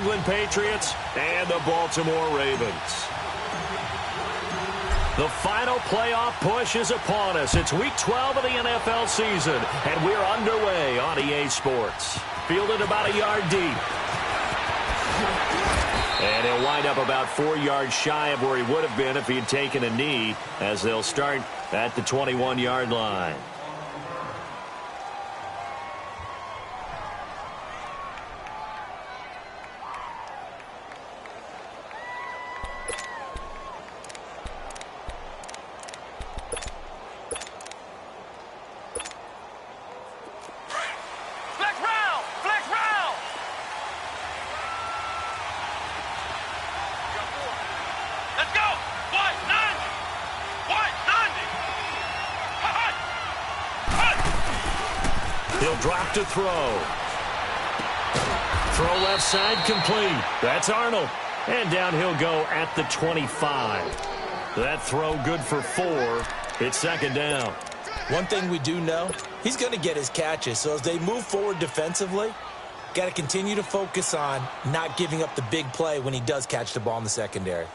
England Patriots and the Baltimore Ravens. The final playoff push is upon us. It's Week 12 of the NFL season, and we're underway on EA Sports. Fielded about a yard deep. And he'll wind up about 4 yards shy of where he would have been if he had taken a knee, as they'll start at the 21-yard line. He'll drop to throw. Throw left side complete. That's Arnold. And down he'll go at the 25. That throw good for 4. It's second down. One thing we do know, he's going to get his catches. So as they move forward defensively, got to continue to focus on not giving up the big play when he does catch the ball in the secondary.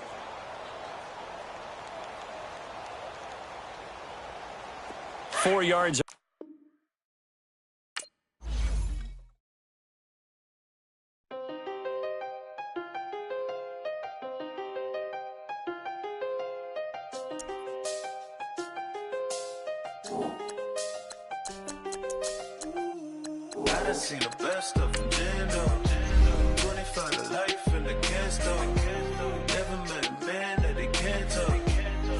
Four yards. I seen the best of them, Jando. 25 to life and they can't stop. Never met a man that they can't talk.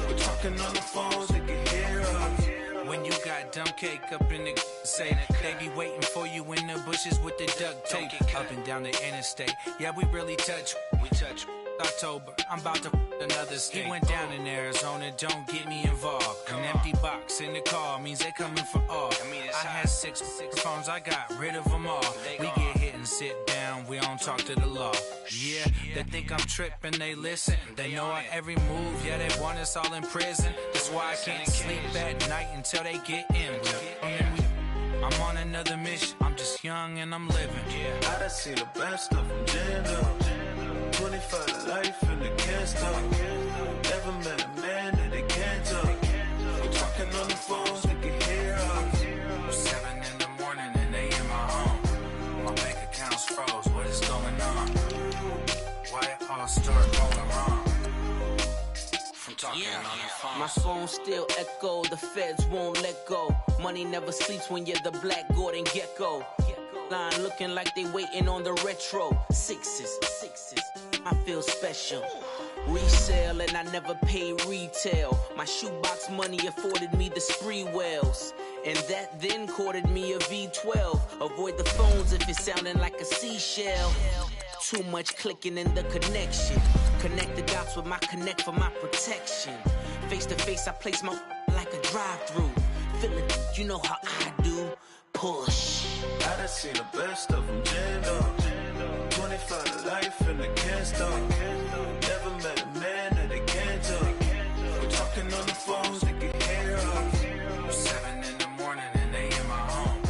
We're talking on the phones, they can hear us. When you got dumb cake up in the say that they be waiting for you in the bushes with the duct tape. Up and down the interstate. Yeah, we really touch. We touch. October, I'm about to another state. He went down in Arizona, don't get me involved. An empty box in the car means they coming for all. I had six phones, I got rid of them all. We get hit and sit down, we don't talk to the law. Yeah, they think I'm tripping, they listen. They know our every move, yeah, they want us all in prison. That's why I can't sleep at night until they get in. I'm on another mission, I'm just young and I'm living. I done seen the best of them, Jando. 25 to life and they can't stop. Never met a man that they can't talk. We're talking on the phones, they can hear us. 7 in the morning and they in my home. My bank account's froze, what is going on? Why it all start going wrong? From talking on the phone. My phone still echo, the feds won't let go. Money never sleeps when you're the Black Gordon Gecko. Line looking like they waiting on the retro. Sixes, I feel special. Resale and I never pay retail. My shoebox money afforded me the spree wells. And that then courted me a V12. Avoid the phones if it's sounding like a seashell. Too much clicking in the connection. Connect the dots with my connect for my protection. Face to face I place my like a drive-through. Feeling, you know how I do. Push. I done seen the best of them, Jando. 25 to life and they can't stop. Never met a man that they can't talk. We're talking on the phones, they can hear us. 7 in the morning and they in my home.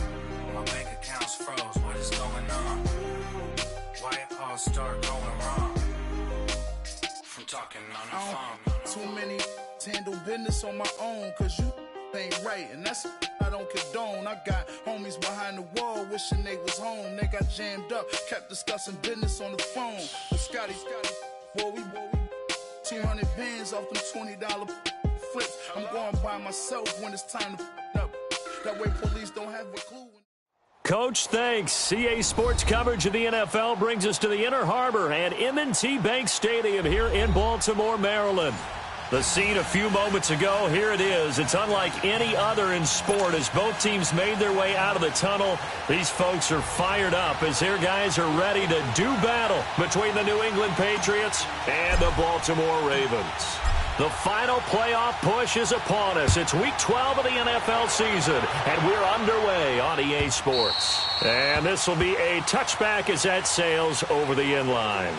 My bank account's froze, what is going on? Why it all start going wrong? From talking on the phone. Too many handle business on my own, cause you ain't right, and that's I don't condone. I got homies behind the wall wishing they was home. They got jammed up, kept discussing business on the phone. But Scotty, boy, we 200 bands off them $20 flips. I'm going by myself when it's time to up. That way police don't have a clue. Coach, thanks. CA Sports coverage of the NFL brings us to the Inner Harbor and M&T Bank Stadium here in Baltimore, Maryland. The scene a few moments ago, here it is. It's unlike any other in sport as both teams made their way out of the tunnel. These folks are fired up as their guys are ready to do battle between the New England Patriots and the Baltimore Ravens. The final playoff push is upon us. It's Week 12 of the NFL season, and we're underway on EA Sports. And this will be a touchback as that sails over the end line.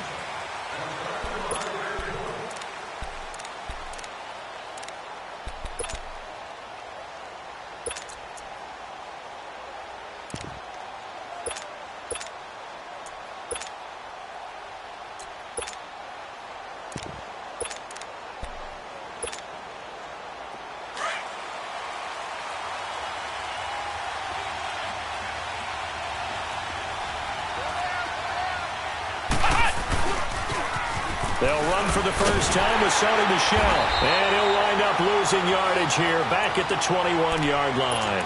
They'll run for the first time with Sony Michel. And he'll wind up losing yardage here back at the 21-yard line.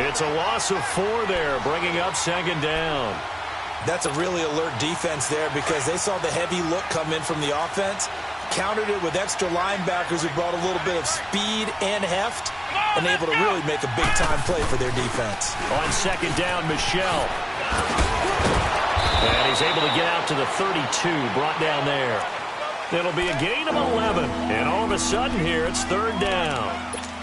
It's a loss of 4 there, bringing up second down. That's a really alert defense there because they saw the heavy look come in from the offense, countered it with extra linebackers who brought a little bit of speed and heft, and able to really make a big-time play for their defense. On second down, Michel. And he's able to get out to the 32, brought down there. It'll be a gain of 11, and all of a sudden here, it's third down.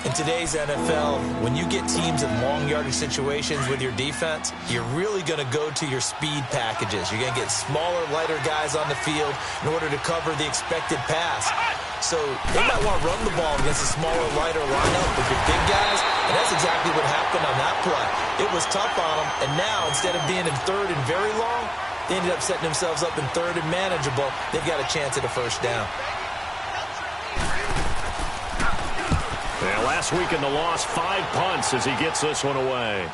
In today's NFL, when you get teams in long yardage situations with your defense, you're really going to go to your speed packages. You're going to get smaller, lighter guys on the field in order to cover the expected pass. So they might want to run the ball against a smaller, lighter lineup with your big guys, and that's exactly what happened on that play. It was tough on them, and now instead of being in third and very long, they ended up setting themselves up in third and manageable. They've got a chance at a first down. Yeah, last week in the loss, 5 punts as he gets this one away.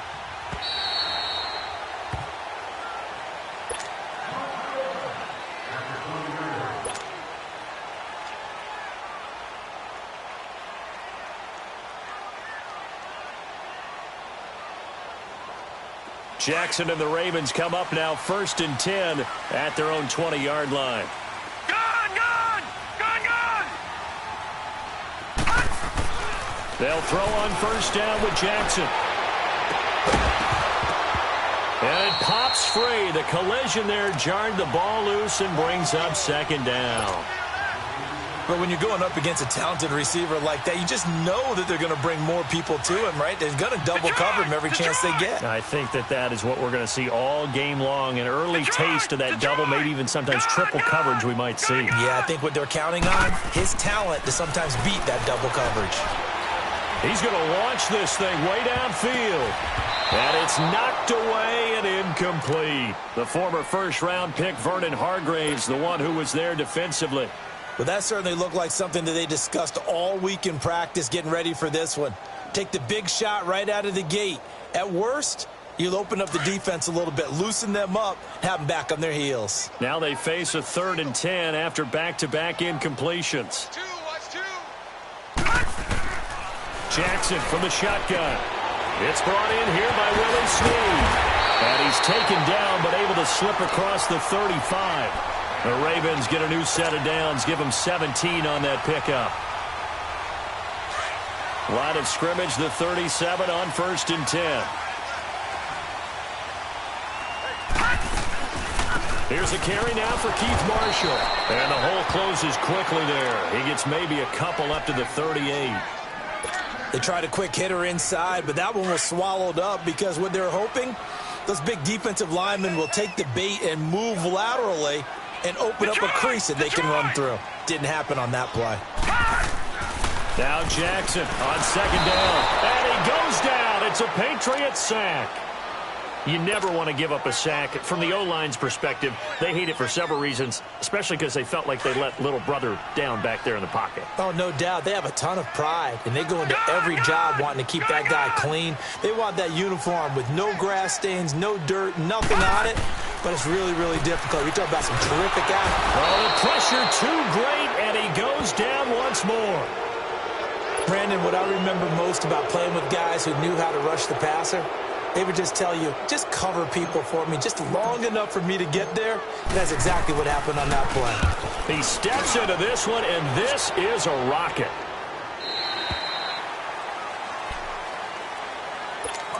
Jackson and the Ravens come up now 1st and 10 at their own 20-yard line. They'll throw on first down with Jackson. And it pops free. The collision there jarred the ball loose and brings up second down. But when you're going up against a talented receiver like that, you just know that they're going to bring more people to him, right? They're going to double cover him every chance they get. I think that is what we're going to see all game long. An early taste of that double, maybe even sometimes triple coverage we might see. Yeah, I think what they're counting on, his talent to sometimes beat that double coverage. He's going to launch this thing way downfield. And it's knocked away and incomplete. The former first-round pick, Vernon Hargraves, the one who was there defensively. Well, that certainly looked like something that they discussed all week in practice getting ready for this one. Take the big shot right out of the gate. At worst, you'll open up the defense a little bit, loosen them up, have them back on their heels. Now they face a 3rd and 10 after back-to-back incompletions. Jackson from the shotgun. It's brought in here by Willie Snead. And he's taken down but able to slip across the 35. The Ravens get a new set of downs, give them 17 on that pickup. Line of scrimmage, the 37 on 1st and 10. Here's a carry now for Keith Marshall. And the hole closes quickly there. He gets maybe a couple up to the 38. They tried a quick hitter inside, but that one was swallowed up because what they're hoping, those big defensive linemen will take the bait and move laterally and open up a crease that they can run through. Didn't happen on that play. Now Jackson on second down. And he goes down. It's a Patriot sack. You never want to give up a sack. From the O-line's perspective, they hate it for several reasons, especially because they felt like they let little brother down back there in the pocket. Oh, no doubt. They have a ton of pride, and they go into every job wanting to keep that guy clean. They want that uniform with no grass stains, no dirt, nothing on it, but it's really, really difficult. You're talking about some terrific athletes. Oh, the pressure too great, and he goes down once more. Brandon, what I remember most about playing with guys who knew how to rush the passer, they would just tell you, just cover people for me, just long enough for me to get there. And that's exactly what happened on that play. He steps into this one, and this is a rocket.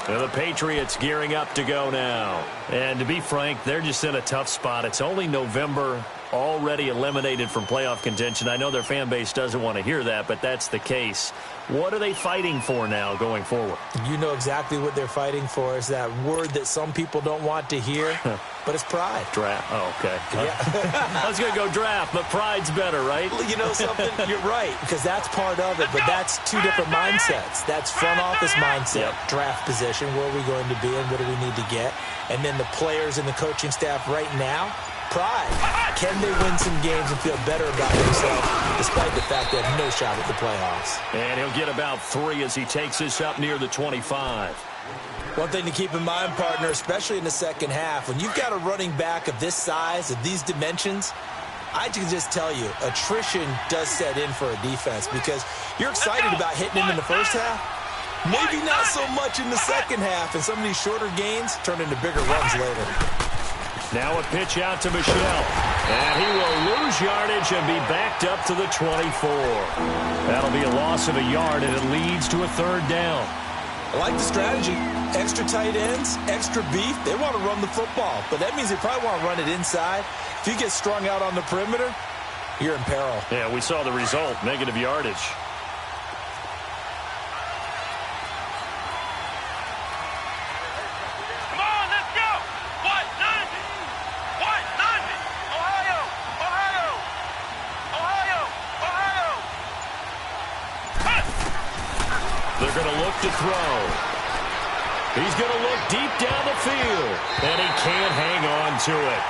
And the Patriots gearing up to go now. And to be frank, they're just in a tough spot. It's only November, already eliminated from playoff contention. I know their fan base doesn't want to hear that, but that's the case. What are they fighting for now going forward? You know exactly what they're fighting for. Is that word that some people don't want to hear, but it's pride. Draft. Oh, okay. Yeah. I was going to go draft, but pride's better, right? You know something? You're right, because that's part of it, but that's two different mindsets. That's front office mindset, draft position, where are we going to be and what do we need to get? And then the players and the coaching staff right now, pride. Can they win some games and feel better about themselves despite the fact they have no shot at the playoffs? And he'll get about 3 as he takes this up near the 25. One thing to keep in mind, partner, especially in the second half, when you've got a running back of this size, of these dimensions, I can just tell you, attrition does set in for a defense because you're excited about hitting him in the first half. Maybe not so much in the second half, and some of these shorter gains turn into bigger runs later. Now a pitch out to Michel. And he will lose yardage and be backed up to the 24. That'll be a loss of a yard, and it leads to a third down. I like the strategy. Extra tight ends, extra beef. They want to run the football, but that means they probably want to run it inside. If you get strung out on the perimeter, you're in peril. Yeah, we saw the result, negative yardage. Come on, let's go! What? 90! What? 90! Ohio! Ohio! Ohio! Ohio! Huh. They're going to look to throw. He's going to look deep down the field, and he can't hang on to it.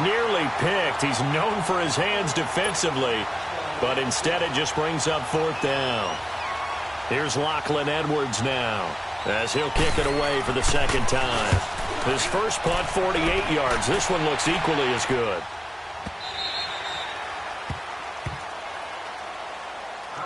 Nearly picked. He's known for his hands defensively, but instead it just brings up fourth down. Here's Lachlan Edwards now, as he'll kick it away for the second time. His first punt, 48 yards. This one looks equally as good.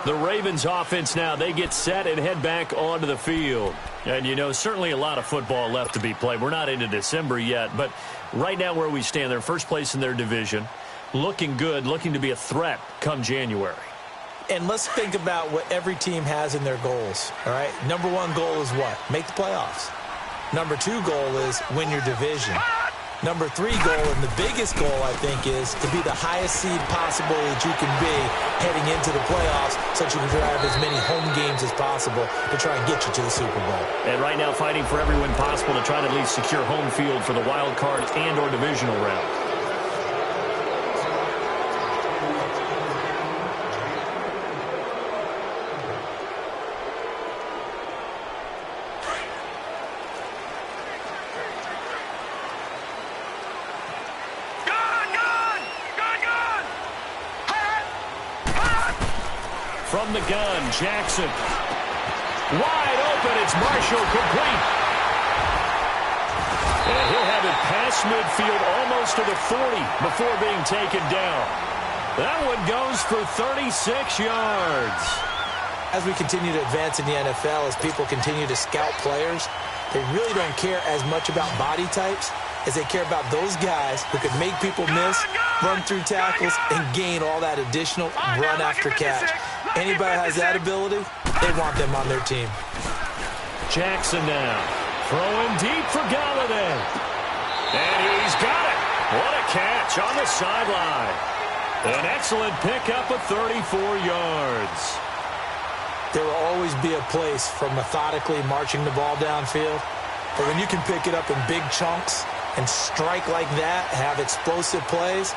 The Ravens offense now, they get set and head back onto the field. And, you know, certainly a lot of football left to be played. We're not into December yet, but right now where we stand, they're first place in their division. Looking good, looking to be a threat come January. And let's think about what every team has in their goals, all right? Number one goal is what? Make the playoffs. Number two goal is win your division. Number three goal, and the biggest goal, I think, is to be the highest seed possible that you can be heading into the playoffs so that you can drive as many home games as possible to try and get you to the Super Bowl. And right now fighting for every win possible to try to at least secure home field for the wild card and or divisional round. From the gun, Jackson. Wide open, it's Marshall, complete. And he'll have it past midfield almost to the 40 before being taken down. That one goes for 36 yards. As we continue to advance in the NFL, as people continue to scout players, they really don't care as much about body types as they care about those guys who can make people miss, run through tackles, and gain all that additional run after catch. Anybody has that ability, they want them on their team. Jackson now, throwing deep for Galladay. And he's got it. What a catch on the sideline. An excellent pickup of 34 yards. There will always be a place for methodically marching the ball downfield. But when you can pick it up in big chunks and strike like that, have explosive plays,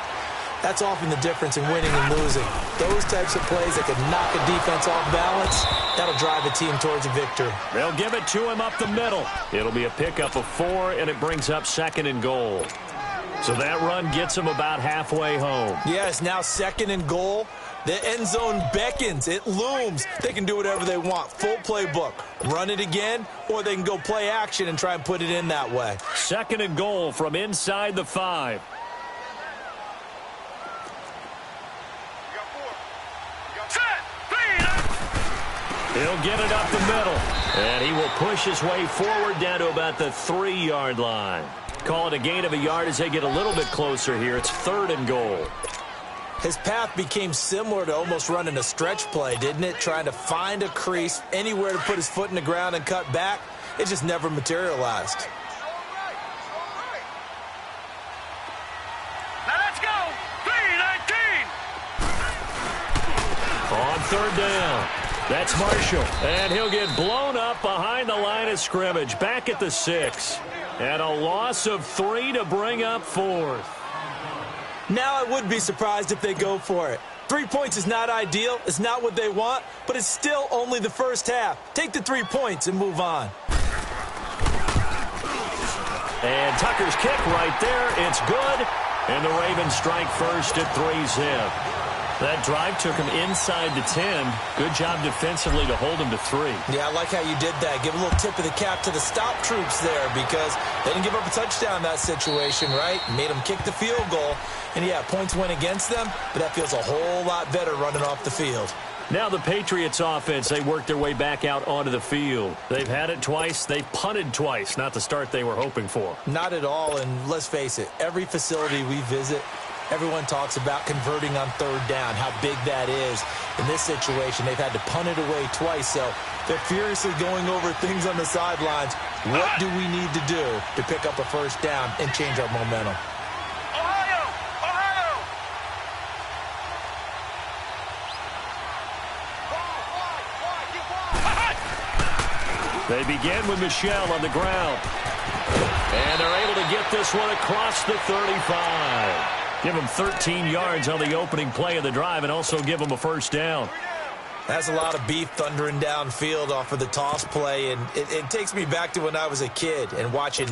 that's often the difference in winning and losing. Those types of plays that can knock a defense off balance, that'll drive a team towards a victory. They'll give it to him up the middle. It'll be a pickup of 4, and it brings up second and goal. So that run gets him about halfway home. Yes, now second and goal. The end zone beckons. It looms. They can do whatever they want. Full playbook. Run it again, or they can go play action and try and put it in that way. Second and goal from inside the 5. He'll get it up the middle, and he will push his way forward down to about the 3-yard line. Call it a gain of a yard as they get a little bit closer here. It's third and goal. His path became similar to almost running a stretch play, didn't it? Trying to find a crease, anywhere to put his foot in the ground and cut back. It just never materialized. Now let's go! 3-19! On third down. That's Marshall, and he'll get blown up behind the line of scrimmage, back at the 6. And a loss of 3 to bring up fourth. Now I would be surprised if they go for it. 3 points is not ideal. It's not what they want, but it's still only the first half. Take the 3 points and move on. And Tucker's kick right there. It's good. And the Ravens strike first at 3-zip. That drive took him inside the 10. Good job defensively to hold him to 3. Yeah, I like how you did that. Give a little tip of the cap to the stop troops there because they didn't give up a touchdown in that situation, right? Made them kick the field goal. And, yeah, points went against them, but that feels a whole lot better running off the field. Now the Patriots offense, they worked their way back out onto the field. They've had it twice. They've punted twice. Not the start they were hoping for. Not at all, and let's face it, every facility we visit, everyone talks about converting on third down, how big that is. In this situation, they've had to punt it away twice, so they're furiously going over things on the sidelines. What do we need to do to pick up a first down and change our momentum? Ohio! Ohio! They begin with Michelle on the ground. And they're able to get this one across the 35. Give them 13 yards on the opening play of the drive and also give them a first down. That's a lot of beef thundering downfield off of the toss play, and it takes me back to when I was a kid and watching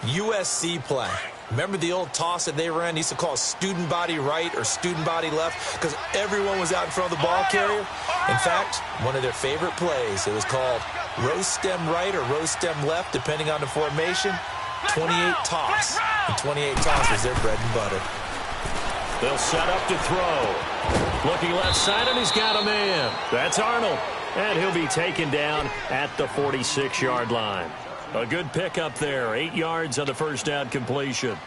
USC play. Remember the old toss that they ran? They used to call it student body right or student body left because everyone was out in front of the ball carrier. In fact, one of their favorite plays, it was called roast stem right or roast stem left, depending on the formation. 28 toss, and 28 toss was their bread and butter. They'll set up to throw. Looking left side, and he's got a man. That's Arnold. And he'll be taken down at the 46-yard line. A good pickup there. 8 yards on the first down completion.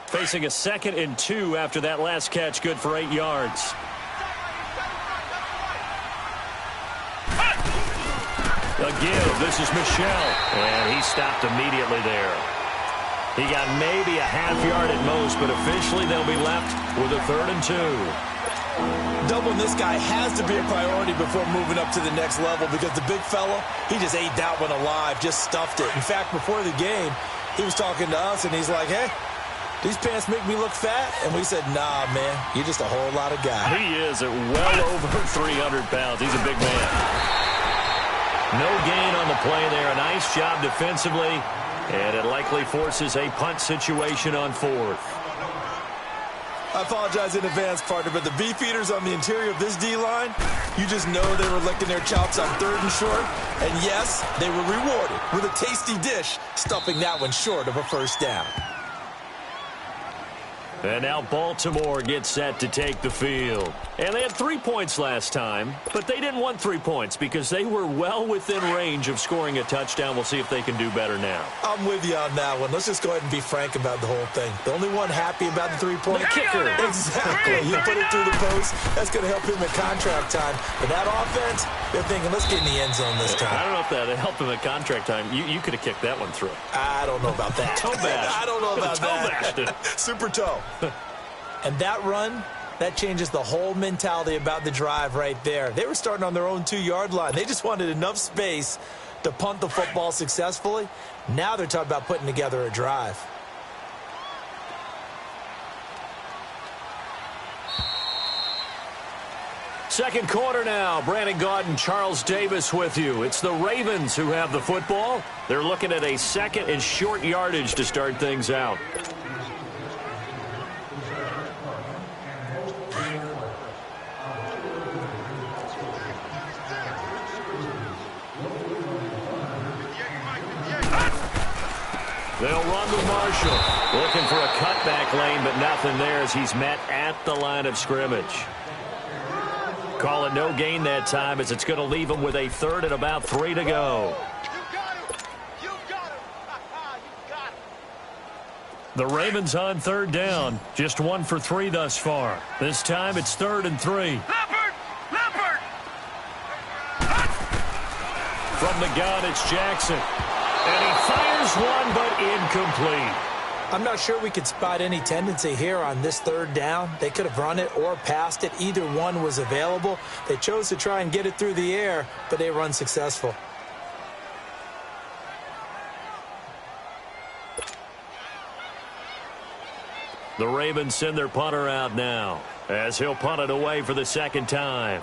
Facing a 2nd and 2 after that last catch, good for 8 yards. A give. This is Michelle. And he stopped immediately there. He got maybe a half yard at most, but officially they'll be left with a 3rd and 2. Doubling this guy has to be a priority before moving up to the next level because the big fella, he just ate that one alive, just stuffed it. In fact, before the game, he was talking to us, and he's like, hey, these pants make me look fat? And we said, nah, man, you're just a whole lot of guy. He is at well over 300 pounds. He's a big man. No gain on the play there. A nice job defensively, and it likely forces a punt situation on 4th. I apologize in advance, partner, but the beef eaters on the interior of this D-line, you just know they were licking their chops on 3rd and short. And yes, they were rewarded with a tasty dish, stuffing that one short of a first down. And now Baltimore gets set to take the field. And they had 3 points last time, but they didn't want 3 points because they were well within range of scoring a touchdown. We'll see if they can do better now. I'm with you on that one. Let's just go ahead and be frank about the whole thing. The only one happy about the 3-point kicker. Exactly. He put it through the post. That's going to help him at contract time. But that offense, they're thinking, let's get in the end zone this time. I don't know if that helped him at contract time. You could have kicked that one through. I don't know about that. Toe bash. I don't know about that. Super toe. And that run, that changes the whole mentality about the drive right there. They were starting on their own 2-yard line. They just wanted enough space to punt the football successfully. Now they're talking about putting together a drive. Second quarter now. Brandon Gaudin, Charles Davis with you. It's the Ravens who have the football. They're looking at a 2nd and short yardage to start things out. They'll run with Marshall. Looking for a cutback lane, but nothing there as he's met at the line of scrimmage. Call it no gain that time as it's going to leave him with a 3rd and about 3 to go. The Ravens on 3rd down. Just 1 for 3 thus far. This time it's 3rd and 3. Leopard! From the gun, it's Jackson. And he fires one, but incomplete. I'm not sure we could spot any tendency here on this 3rd down. They could have run it or passed it. Either one was available. They chose to try and get it through the air, but they were unsuccessful. The Ravens send their punter out now as he'll punt it away for the second time.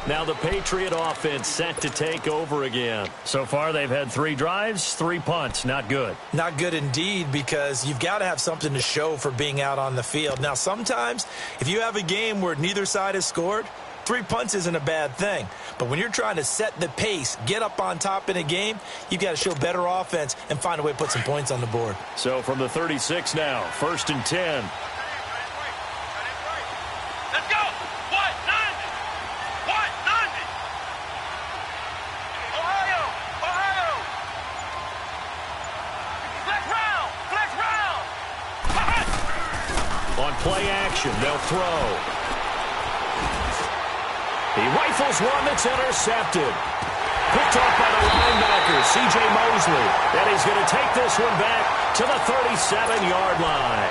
Now the Patriot offense set to take over again. So far they've had 3 drives, 3 punts. Not good. Not good indeed, because you've got to have something to show for being out on the field. Now sometimes if you have a game where neither side has scored, 3 punts isn't a bad thing. But when you're trying to set the pace, get up on top in a game, you've got to show better offense and find a way to put some points on the board. So from the 36 now, 1st and 10. Let's go. What? 90. What? 90. Ohio. Ohio. Flex round. Flex round. On play action, they'll throw. He rifles one that's intercepted. Picked off by the linebacker, C.J. Mosley. And he's going to take this one back to the 37-yard line.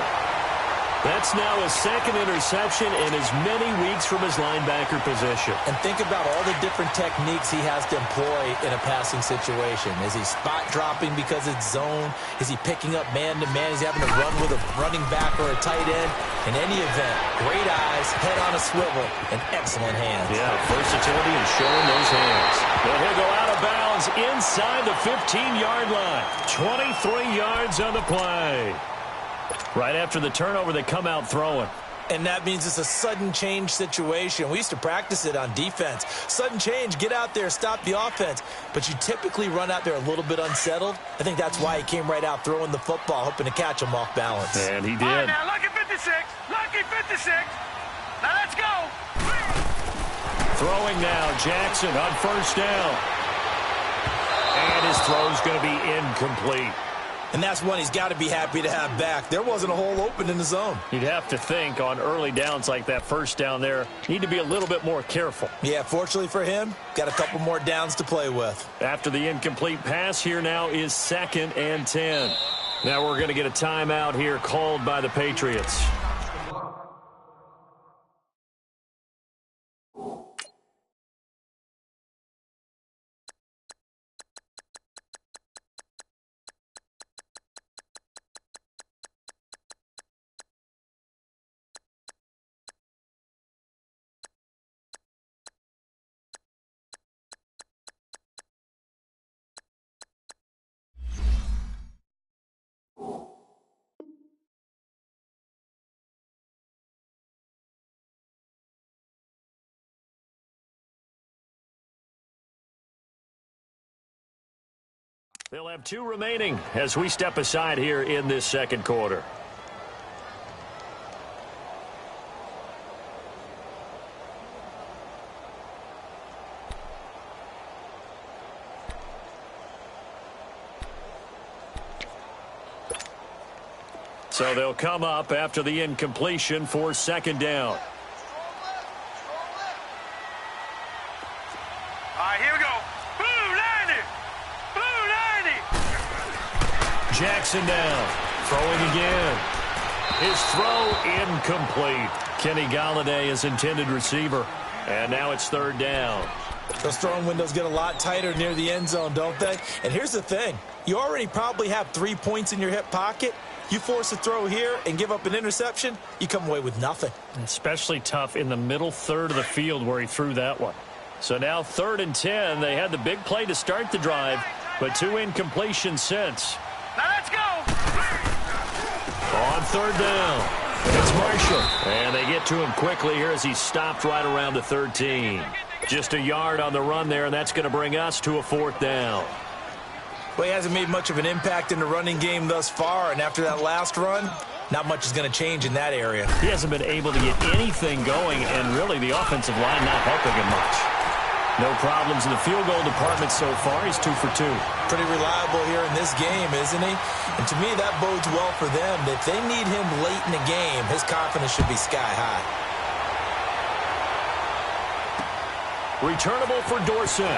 That's now his 2nd interception in as many weeks from his linebacker position. And think about all the different techniques he has to employ in a passing situation. Is he spot dropping because it's zone? Is he picking up man-to-man? Is he having to run with a running back or a tight end? In any event, great eyes, head on a swivel, and excellent hands. Yeah, versatility and showing those hands. But he'll go out of bounds inside the 15-yard line. 23 yards on the play. Right after the turnover, they come out throwing. And that means it's a sudden change situation. We used to practice it on defense. Sudden change, get out there, stop the offense. But you typically run out there a little bit unsettled. I think that's why he came right out throwing the football, hoping to catch him off balance. And he did. All right, now, lucky 56. Lucky 56. Now let's go. Throwing now, Jackson on 1st down. And his throw's going to be incomplete. And that's one he's got to be happy to have back. There wasn't a hole open in the zone. You'd have to think on early downs like that 1st down there, need to be a little bit more careful. Yeah, fortunately for him, got a couple more downs to play with. After the incomplete pass, here now is 2nd and 10. Now we're going to get a timeout here called by the Patriots. They'll have 2 remaining as we step aside here in this 2nd quarter. So they'll come up after the incompletion for 2nd down. All right, here we go. Blue 90. Blue 90. Jackson down. Throwing again. His throw incomplete. Kenny Golladay is intended receiver. And now it's 3rd down. Those throwing windows get a lot tighter near the end zone, don't they? And here's the thing. You already probably have 3 points in your hip pocket. You force a throw here and give up an interception, you come away with nothing. Especially tough in the middle 3rd of the field where he threw that one. So now 3rd and 10. They had the big play to start the drive, but 2 incompletions since. Now let's go. On 3rd down, it's Marshall. And they get to him quickly here as he stopped right around the 13. Just a yard on the run there, and that's going to bring us to a 4th down. Well, he hasn't made much of an impact in the running game thus far, and after that last run, not much is going to change in that area. He hasn't been able to get anything going, and really the offensive line not helping him much. No problems in the field goal department so far. He's 2 for 2. Pretty reliable here in this game, isn't he? And to me, that bodes well for them. If they need him late in the game, his confidence should be sky high. Returnable for Dorsett.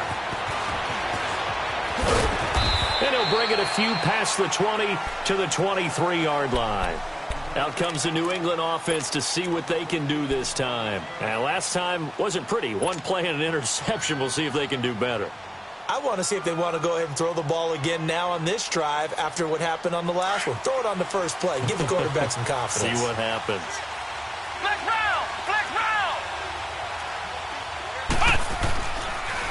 And he'll bring it a few past the 20 to the 23-yard line. Out comes the New England offense to see what they can do this time. And last time wasn't pretty. One play and an interception. We'll see if they can do better. I want to see if they want to go ahead and throw the ball again now on this drive after what happened on the last one. Throw it on the first play. Give the quarterback some confidence. See what happens. Flex round! Flex round!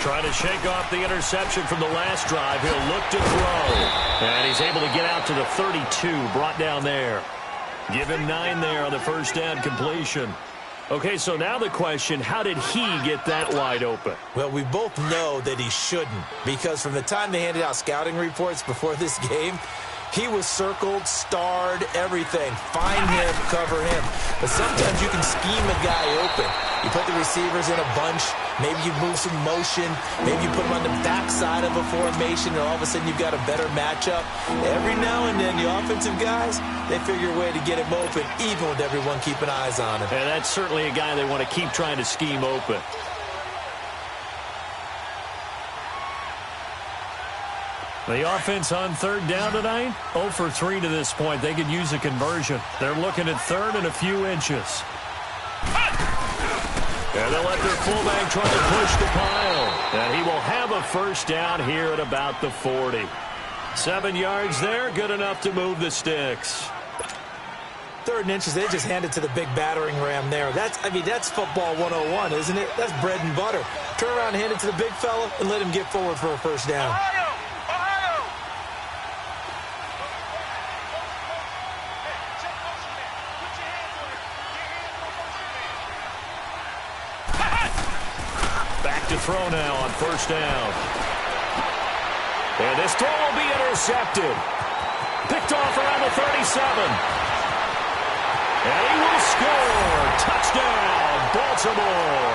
Trying to shake off the interception from the last drive. He'll look to throw. And he's able to get out to the 32, brought down there. Give him 9 there on the first down completion. Okay, so now the question, how did he get that wide open? Well, we both know that he shouldn't, because from the time they handed out scouting reports before this game, he was circled, starred, everything. Find him, cover him. But sometimes you can scheme a guy open. You put the receivers in a bunch. Maybe you move some motion. Maybe you put them on the backside of a formation, and all of a sudden you've got a better matchup. Every now and then, the offensive guys, they figure a way to get him open, even with everyone keeping eyes on him. And that's certainly a guy they want to keep trying to scheme open. The offense on third down tonight, 0 for 3 to this point. They could use a conversion. They're looking at third and a few inches. And they'll let their fullback try to push the pile. And he will have a first down here at about the 40. 7 yards there, good enough to move the sticks. Third and inches, they just hand it to the big battering ram there. That's football 101, isn't it? That's bread and butter. Turn around and hand it to the big fella and let him get forward for a first down. Ohio! Ohio! Back to throw now on first down. And this throw will be intercepted. Picked off around the 37. And he will score. Touchdown, Baltimore.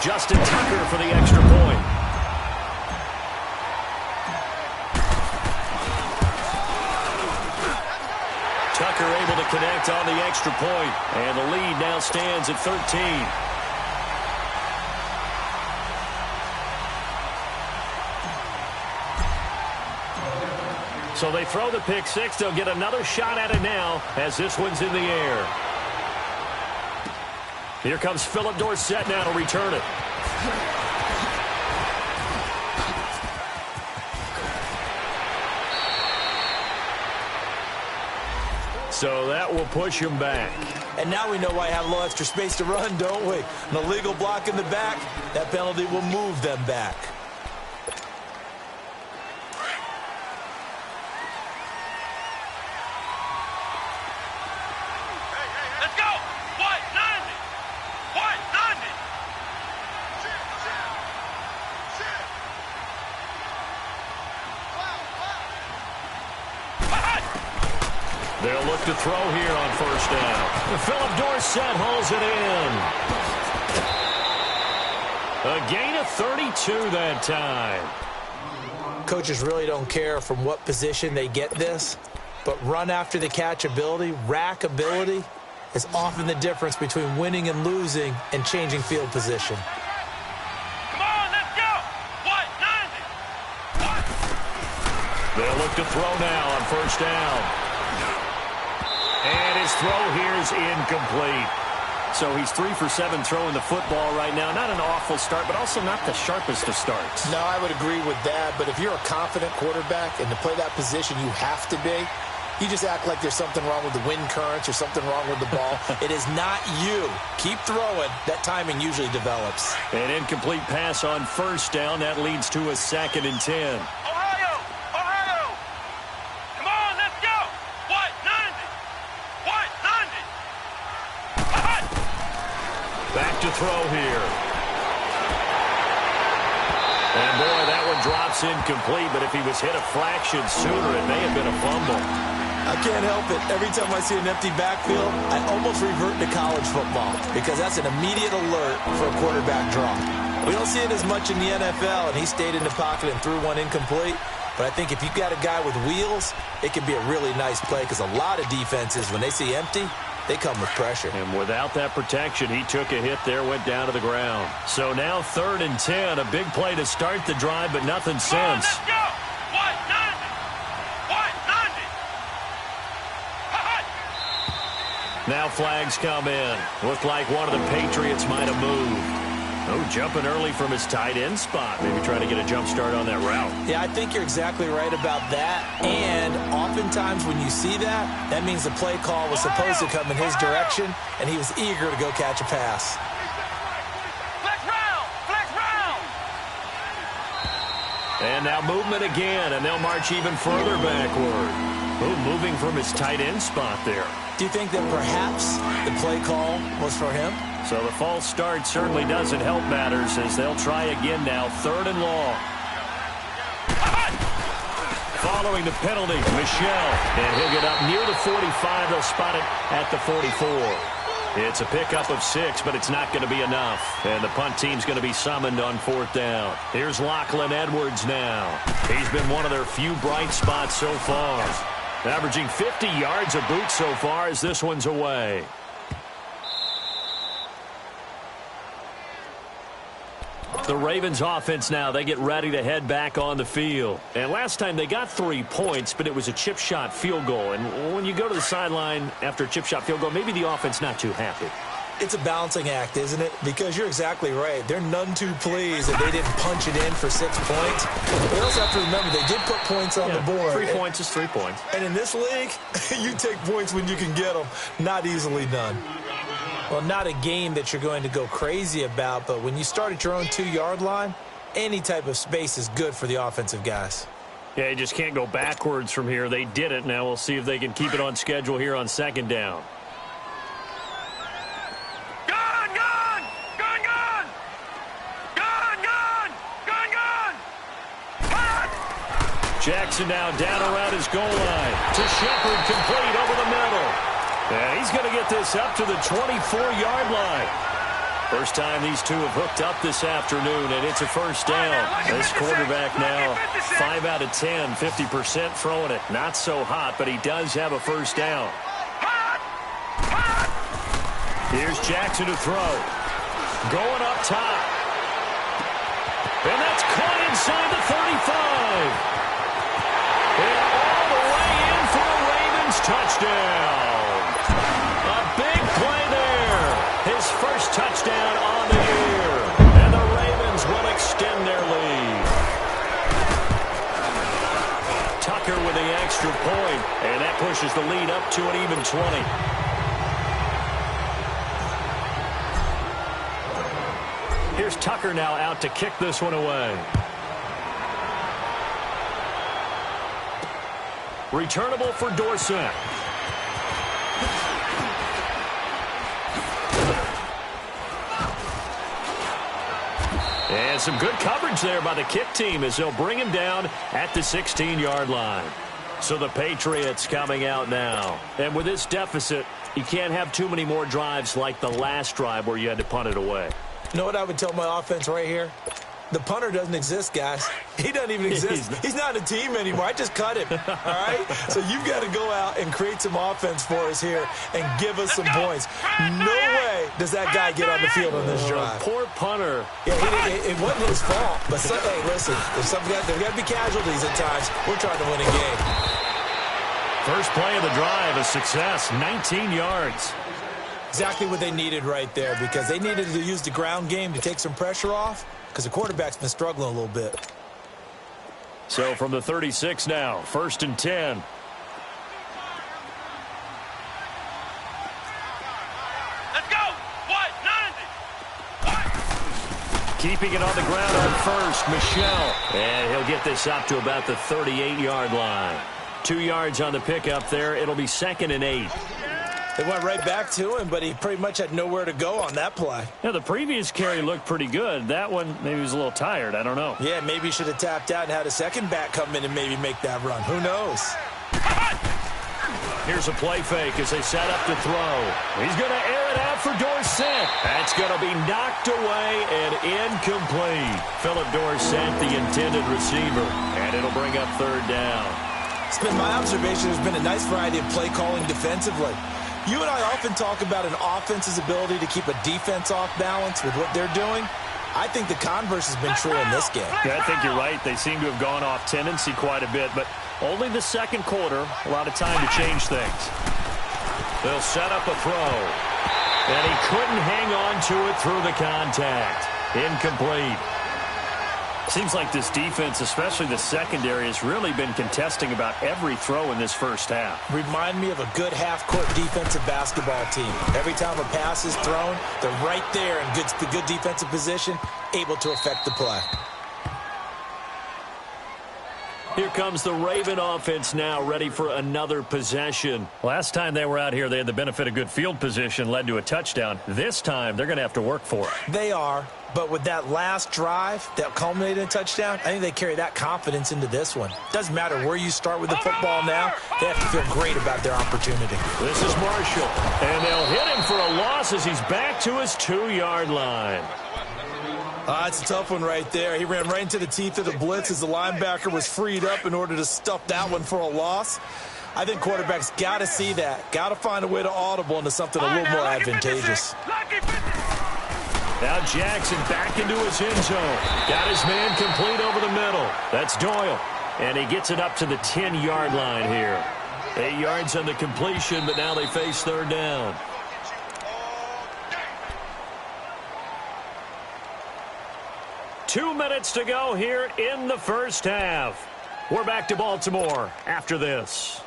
Justin Tucker for the extra point. Tucker able to connect on the extra point. And the lead now stands at 13. So they throw the pick six. They'll get another shot at it now as this one's in the air. Here comes Philip Dorsett now to return it. So that will push him back. And now we know why I have a little extra space to run, don't we? An illegal block in the back, that penalty will move them back. They'll look to throw here on first down. Philip Dorsett hauls it in. A gain of 32 that time. Coaches really don't care from what position they get this, but run after the catch ability, rack ability, is often the difference between winning and losing and changing field position. Come on, let's go! What? 90! What? They'll look to throw now on first down. And his throw here is incomplete. So he's 3 for 7 throwing the football right now. Not an awful start, but also not the sharpest of starts. No, I would agree with that. But if you're a confident quarterback and to play that position you have to be, you just act like there's something wrong with the wind currents or something wrong with the ball. It is not you. Keep throwing. That timing usually develops. An incomplete pass on first down. That leads to a 2nd and 10. Ohio! Ohio! Come on, let's go! What? 90! What? 90! Back to throw here. And boy, that one drops incomplete, but if he was hit a fraction sooner, it may have been a fumble. I can't help it. Every time I see an empty backfield, I almost revert to college football because that's an immediate alert for a quarterback draw. We don't see it as much in the NFL, and he stayed in the pocket and threw one incomplete. But I think if you've got a guy with wheels, it can be a really nice play because a lot of defenses, when they see empty, they come with pressure. And without that protection, he took a hit there, went down to the ground. So now 3rd and 10, a big play to start the drive, but nothing since. Let's go! What? 90! Now flags come in. Looked like one of the Patriots might have moved. Oh, jumping early from his tight end spot. Maybe trying to get a jump start on that route. Yeah, I think you're exactly right about that. And oftentimes when you see that, that means the play call was supposed to come in his direction, and he was eager to go catch a pass. Flex round! Flex round! And now movement again, and they'll march even further backward. Oh, moving from his tight end spot there. Do you think that perhaps the play call was for him? So the false start certainly doesn't help matters as they'll try again now, 3rd and long. Following the penalty, Michel, and he'll get up near the 45. They'll spot it at the 44. It's a pickup of 6, but it's not going to be enough. And the punt team's going to be summoned on 4th down. Here's Lachlan Edwards now. He's been one of their few bright spots so far. Averaging 50 yards a boot so far as this one's away. The Ravens offense now, they get ready to head back on the field. And last time they got 3 points, but it was a chip shot field goal. And when you go to the sideline after a chip shot field goal, maybe the offense not too happy. It's a balancing act, isn't it? Because you're exactly right. They're none too pleased that they didn't punch it in for 6 points. We also have to remember they did put points on the board. 3 points is 3 points. And in this league, you take points when you can get them. Not easily done. Well, not a game that you're going to go crazy about, but when you start at your own 2-yard line, any type of space is good for the offensive guys. Yeah, you just can't go backwards from here. They did it. Now we'll see if they can keep it on schedule here on 2nd down. Gun! Gun! Gun! Gun! Gun! Gun! Gun! Gun! Hot! Jackson now down around his goal line. To Shepard, complete over the middle. Yeah, he's going to get this up to the 24-yard line. First time these two have hooked up this afternoon, and it's a 1st down. This quarterback now 5 out of 10, 50% throwing it. Not so hot, but he does have a 1st down. Here's Jackson to throw. Going up top. And that's caught inside the 35. And all the way in for a Ravens touchdown. A big play there. His first touchdown on the year. And the Ravens will extend their lead. Tucker with the extra point. And that pushes the lead up to an even 20. Here's Tucker now out to kick this one away. Returnable for Dorsett. And some good coverage there by the kick team as they'll bring him down at the 16-yard line. So the Patriots coming out now. And with this deficit, you can't have too many more drives like the last drive where you had to punt it away. You know what I would tell my offense right here? The punter doesn't exist, guys. He doesn't even exist. He's not a team anymore. I just cut him, all right? So you've got to go out and create some offense for us here and give us some points. No way does that guy get on the field on this drive. Poor punter. Yeah, it wasn't his fault. But, hey, listen, there's got to be casualties at times. We're trying to win a game. First play of the drive, a success, 19 yards. Exactly what they needed right there because they needed to use the ground game to take some pressure off because the quarterback's been struggling a little bit. So from the 36 now, 1st and 10. Let's go! What? 90! Keeping it on the ground on 1st, Michel. And he'll get this up to about the 38-yard line. 2 yards on the pickup there. It'll be 2nd and 8. They went right back to him, but he pretty much had nowhere to go on that play. Yeah, the previous carry looked pretty good. That one, maybe he was a little tired. I don't know. Yeah, maybe he should have tapped out and had a second back come in and maybe make that run. Who knows? Here's a play fake as they set up to throw. He's going to air it out for Dorsett. That's going to be knocked away and incomplete. Philip Dorsett, the intended receiver. And it'll bring up 3rd down. It's been my observation. There's been a nice variety of play calling defensively. You and I often talk about an offense's ability to keep a defense off balance with what they're doing. I think the converse has been true in this game. Yeah, I think you're right. They seem to have gone off tendency quite a bit, but only the 2nd quarter, a lot of time to change things. They'll set up a throw. And he couldn't hang on to it through the contact. Incomplete. Seems like this defense, especially the secondary, has really been contesting about every throw in this first half. Remind me of a good half-court defensive basketball team. Every time a pass is thrown, they're right there in good defensive position, able to affect the play. Here comes the Raven offense now, ready for another possession. Last time they were out here, they had the benefit of good field position, led to a touchdown. This time, they're going to have to work for it. They are, but with that last drive that culminated in a touchdown, I think they carry that confidence into this one. Doesn't matter where you start with the football now, they have to feel great about their opportunity. This is Marshall, and they'll hit him for a loss as he's back to his 2-yard line. It's a tough one right there. He ran right into the teeth of the blitz as the linebacker was freed up in order to stuff that one for a loss. I think quarterbacks got to see that. Got to find a way to audible into something a little more advantageous. Now Jackson back into his end zone. Got his man complete over the middle. That's Doyle. And he gets it up to the 10-yard line here. 8 yards on the completion, but now they face third down. Two minutes to go here in the first half. We're back to Baltimore after this.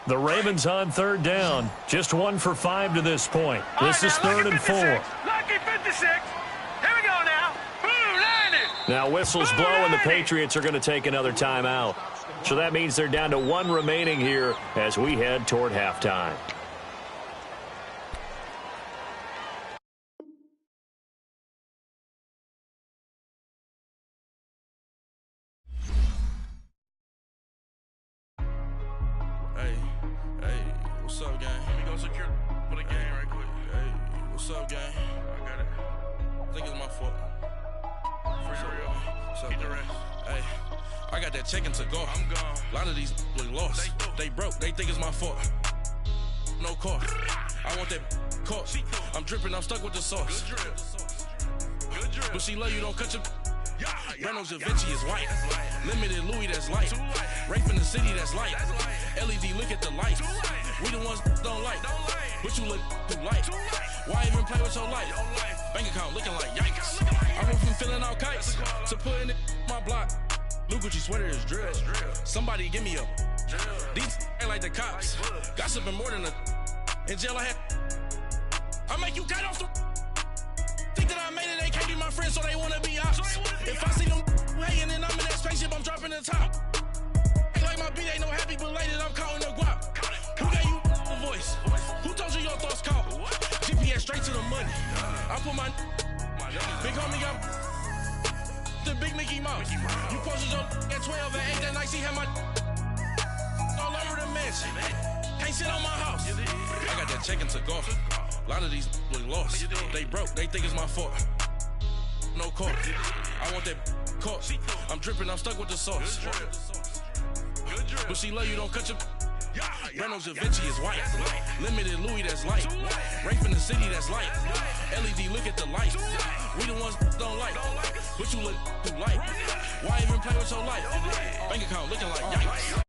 The Ravens on third down. Just 1 for 5 to this point. This is 3rd and 4. Lucky 56. Here we go now. Boom, 90. Now whistles blow and the Patriots are going to take another timeout. So that means they're down to 1 remaining here as we head toward halftime. What's up, gang? Let me go secure for the game right quick. Hey, what's up, gang? I got it. I think it's my fault. For real. What's up, get the rest. Hey, I got that chicken to go. I'm gone. A lot of these look lost. They broke. They think it's my fault. No cost. I want that cost. I'm dripping. I'm stuck with the sauce. Good drip. Good drip. But she love you. Don't cut your... Reynolds Da Vinci is white. Limited Louis, that's light. Rape in the city, that's light. LED, look at the light. We the ones don't like. But you look too light. Why even play with your life? Bank account looking like yikes. I went from filling out kites to putting it my block. New Gucci sweater is drill. Somebody give me a. These ain't like the cops. Gossiping more than a. In jail I had. I make you cut off the. Think that I made it, they can't be my friends, so they wanna be ops. If I see them hating and I'm in that spaceship, I'm dropping the top. Ain't like my beat, ain't no happy belated, I'm counting the guap. Who gave you the voice? Who told you your thoughts count? GPS straight to the money. I put my big homie got the big Mickey Mouse. You posted your at 12 and 8 that night, she had my all over the mansion. Can't sit on my house. I got that check into golf. A lot of these look lost. They broke. They think it's my fault. No court. I want that court. I'm dripping. I'm stuck with the sauce. But she love you. Don't cut your... Reynolds Da Vinci is white. Limited Louis, that's light. Rape in the city, that's light. LED, look at the light. We the ones don't like. But you look too light. Why even play with your life? Bank account looking like yikes.